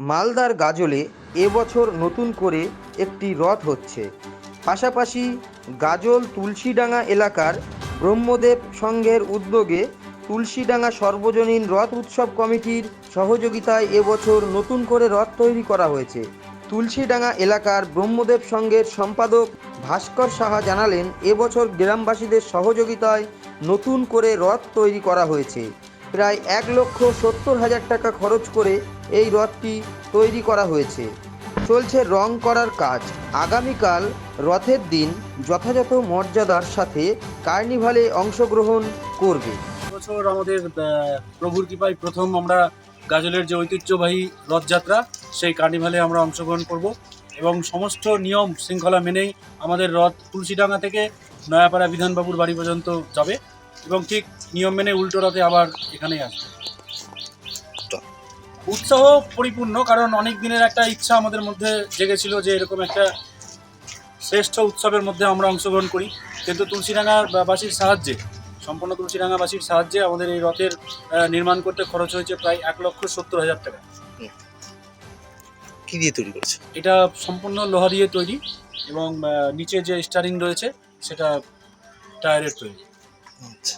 মালদার গাজলে এবছর নতুন করে একটি রথ হচ্ছে। পাশাপাশি গাজল তুলসীডাঙ্গা এলাকার ব্রহ্মদেব সংঘের উদ্যোগে তুলসীডাঙ্গা সর্বজনীন রথ উৎসব কমিটির সহযোগিতায় এবছর নতুন করে রথ তৈরি করা হয়েছে। তুলসীডাঙ্গা এলাকার ব্রহ্মদেব সংঘের সম্পাদক ভাস্কর সাহা জানালেন, এবছর গ্রামবাসীদের সহযোগিতায় নতুন করে রথ তৈরি করা হয়েছে। প্রায় 1,70,000 টাকা খরচ করে এই রথটি তৈরি করা হয়েছে। চলছে রং করার কাজ। আগামীকাল রথের দিন যথাযথ মর্যাদার সাথে কার্নিভালে অংশগ্রহণ করবে। বছর আমাদের প্রভুর কৃপায় প্রথম আমরা গাজলের যে ঐতিহ্যবাহী রথযাত্রা সেই কার্নিভালে আমরা অংশগ্রহণ করব এবং সমস্ত নিয়ম শৃঙ্খলা মেনেই আমাদের রথ তুলসীডাঙ্গা থেকে নয়াপাড়া বিধানবাবুর বাড়ি পর্যন্ত যাবে এবং ঠিক নিয়ম মেনে উল্টো রথে আবার এখানেই আসবে। উৎসাহ পরিপূর্ণ, কারণ অনেক দিনের একটা ইচ্ছা আমাদের মধ্যে জেগেছিল যে এরকম একটা শ্রেষ্ঠ উৎসবের মধ্যে আমরা অংশগ্রহণ করি, কিন্তু তুলসীডাঙ্গাবাসীর সাহায্যে সম্পূর্ণ তুলসীডাঙ্গাবাসীর সাহায্যে আমাদের এই রথের নির্মাণ করতে খরচ হয়েছে প্রায় 1,70,000 টাকা। কি দিয়ে তৈরি করেছে? এটা সম্পূর্ণ লোহা দিয়ে তৈরি এবং নিচে যে স্টারিং রয়েছে সেটা টায়ারের তৈরি। আচ্ছা।